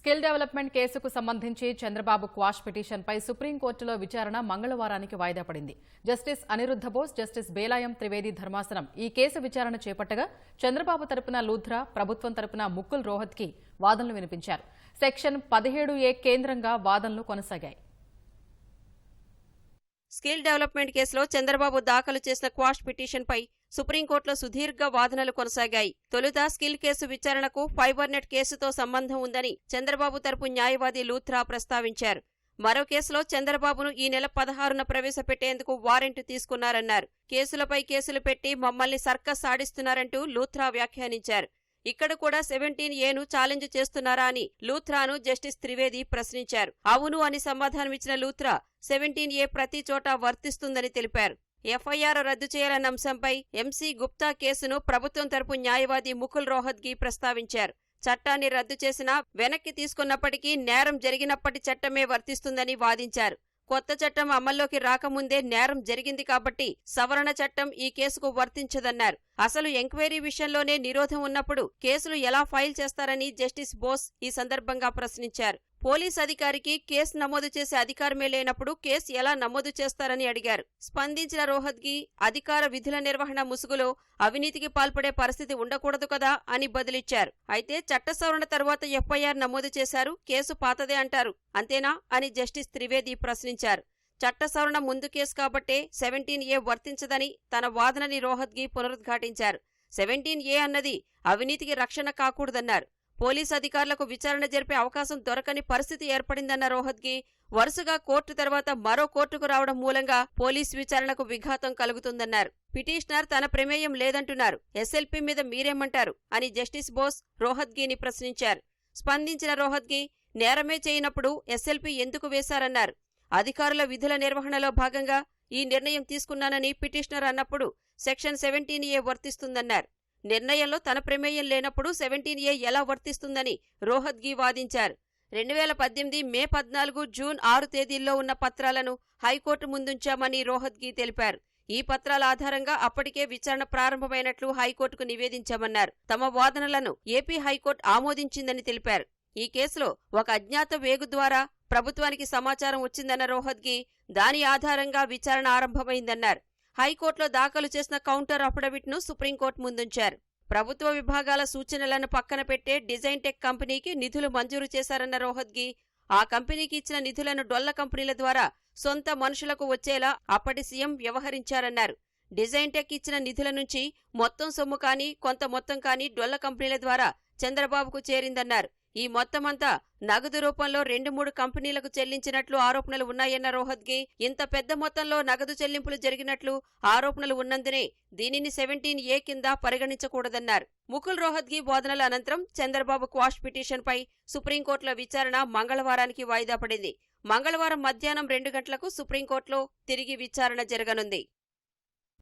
Skill development కేసుకు సంబంధించి Chandrababu quash పిటిషన్పై సుప్రీంకోర్టులో విచారణ మంగళవారానికి వాయిదా పడింది. జస్టిస్ అనిరుద్ధ బోస్, జస్టిస్ బేలాయం త్రివేది ధర్మాసనం ఈ కేసు విచారణ చేపట్టగా చంద్రబాబు తరపున లూథ్రా, ప్రభుత్వం తరపున ముకుల్ రోహత్గి వాదనలు వినిపించారు. సెక్షన్ 17A కేంద్రంగా వాదనలు కొనసాగాయి. స్కిల్ డెవలప్మెంట్ కేసులో చంద్రబాబు దాఖలు చేసిన క్వాష్ పిటిషన్పై సుప్రీంకోర్టులో సుదీర్ఘ వాదనలు కొనసాగాయి. తొలుత స్కిల్ కేసు విచారణకు ఫైబర్నెట్ కేసుతో సంబంధం ఉందని చంద్రబాబు తరపు న్యాయవాది లూథ్రా ప్రస్తావించారు. మరో కేసులో చంద్రబాబును ఈ నెల 16న ప్రవేశపెట్టేందుకు వారెంట్ తీసుకున్నారన్నారు. కేసులపై కేసులు పెట్టి మమ్మల్ని సర్కస్ ఆడిస్తున్నారంటూ లూథ్రా వ్యాఖ్యానించారు. ఇక్కడ కూడా 17Aను ఛాలెంజ్ చేస్తున్నారా అని లూథ్రాను జస్టిస్ త్రివేది ప్రశ్నించారు. అవును అని సమాధానమిచ్చిన లూథ్రా 17A ప్రతి చోటా వర్తిస్తుందని తెలిపారు. ఎఫ్ఐఆర్ రద్దు చేయాలన్న అంశంపై ఎంసీ గుప్తా కేసును ప్రభుత్వం తరపు న్యాయవాది ముకుల్ రోహత్గి ప్రస్తావించారు. చట్టాన్ని రద్దు చేసినా వెనక్కి తీసుకున్నప్పటికీ నేరం జరిగినప్పటి చట్టమే వర్తిస్తుందని వాదించారు. కొత్త చట్టం అమల్లోకి రాకముందే నేరం జరిగింది కాబట్టి సవరణ చట్టం ఈ కేసుకు వర్తించదన్నారు. అసలు ఎంక్వైరీ విషయంలోనే నిరోధం ఉన్నప్పుడు కేసులు ఎలా ఫైల్ చేస్తారని జస్టిస్ బోస్ ఈ సందర్భంగా ప్రశ్నించారు. పోలీస్ అధికారికి కేసు నమోదు చేసే అధికారమే లేనప్పుడు కేసు ఎలా నమోదు చేస్తారని అడిగారు. స్పందించిన రోహత్గి అధికార విధుల నిర్వహణ ముసుగులో అవినీతికి పాల్పడే పరిస్థితి ఉండకూడదు కదా అని బదులిచ్చారు. అయితే చట్ట సవరణ తర్వాత ఎఫ్ఐఆర్ నమోదు చేశారు, కేసు పాతదే అంటారు, అంతేనా అని జస్టిస్ త్రివేది ప్రశ్నించారు. చట్ట సవరణ ముందు కేసు కాబట్టే 17A వర్తించదని తన వాదనని రోహత్గి పునరుద్ఘాటించారు. 17A అన్నది అవినీతికి రక్షణ కాకూడదన్నారు. పోలీసు అధికారులకు విచారణ జరిపే అవకాశం దొరకని పరిస్థితి ఏర్పడిందన్న రోహత్గి వరుసగా కోర్టు తర్వాత మరో కోర్టుకు రావడం మూలంగా పోలీసు విచారణకు విఘాతం కలుగుతుందన్నారు. పిటిషనర్ తన ప్రమేయం లేదంటున్నారు, ఎస్ఎల్పీ మీద మీరేమంటారు అని జస్టిస్ బోస్ రోహత్గిని ప్రశ్నించారు. స్పందించిన రోహత్గి నేరమే చేయనప్పుడు ఎస్ఎల్పీ ఎందుకు వేశారన్నారు. అధికారుల విధుల నిర్వహణలో భాగంగా ఈ నిర్ణయం తీసుకున్నానని పిటిషనర్ అన్నప్పుడు సెక్షన్ 17A వర్తిస్తుందన్నారు. నిర్ణయంలో తన ప్రమేయం లేనప్పుడు 17A ఎలా వర్తిస్తుందని రోహత్గి వాదించారు. 2018 మే 14, జూన్ 6 తేదీల్లో ఉన్న పత్రాలను హైకోర్టు ముందుంచామని రోహత్గి తెలిపారు. ఈ పత్రాల ఆధారంగా అప్పటికే విచారణ ప్రారంభమైనట్లు హైకోర్టుకు నివేదించామన్నారు. తమ వాదనలను ఏపీ హైకోర్టు ఆమోదించిందని తెలిపారు. ఈ కేసులో ఒక అజ్ఞాత వేగు ద్వారా ప్రభుత్వానికి సమాచారం వచ్చిందన్న రోహత్గి దాని ఆధారంగా విచారణ ఆరంభమైందన్నారు. హైకోర్టులో దాఖలు చేసిన కౌంటర్ అఫిడవిట్ను సుప్రీంకోర్టు ముందుంచారు. ప్రభుత్వ విభాగాల సూచనలను పక్కన పెట్టే డిజైన్ టెక్ కంపెనీకి నిధులు మంజూరు చేశారన్న రోహత్గి ఆ కంపెనీకి ఇచ్చిన నిధులను డొల్ల కంపెనీల ద్వారా సొంత మనుషులకు వచ్చేలా అప్పటి సీఎం వ్యవహరించారన్నారు. డిజైన్ టెక్ ఇచ్చిన నిధుల నుంచి మొత్తం సొమ్ము కానీ కొంత మొత్తం కానీ డొల్ల కంపెనీల ద్వారా చంద్రబాబుకు చేరిందన్నారు. ఈ మొత్తమంతా నగదు రూపంలో 2-3 కంపెనీలకు చెల్లించినట్లు ఆరోపణలు ఉన్నాయన్న రోహత్గి ఇంత పెద్ద మొత్తంలో నగదు చెల్లింపులు జరిగినట్లు ఆరోపణలు ఉన్నందునే దీనిని 17A కింద పరిగణించకూడదన్నారు. ముకుల్ రోహత్గి వాదనల అనంతరం చంద్రబాబు క్వాష్ పిటిషన్పై సుప్రీంకోర్టులో విచారణ మంగళవారానికి వాయిదా పడింది. మంగళవారం మధ్యాహ్నం 2 గంటలకు సుప్రీంకోర్టులో తిరిగి విచారణ జరగనుంది.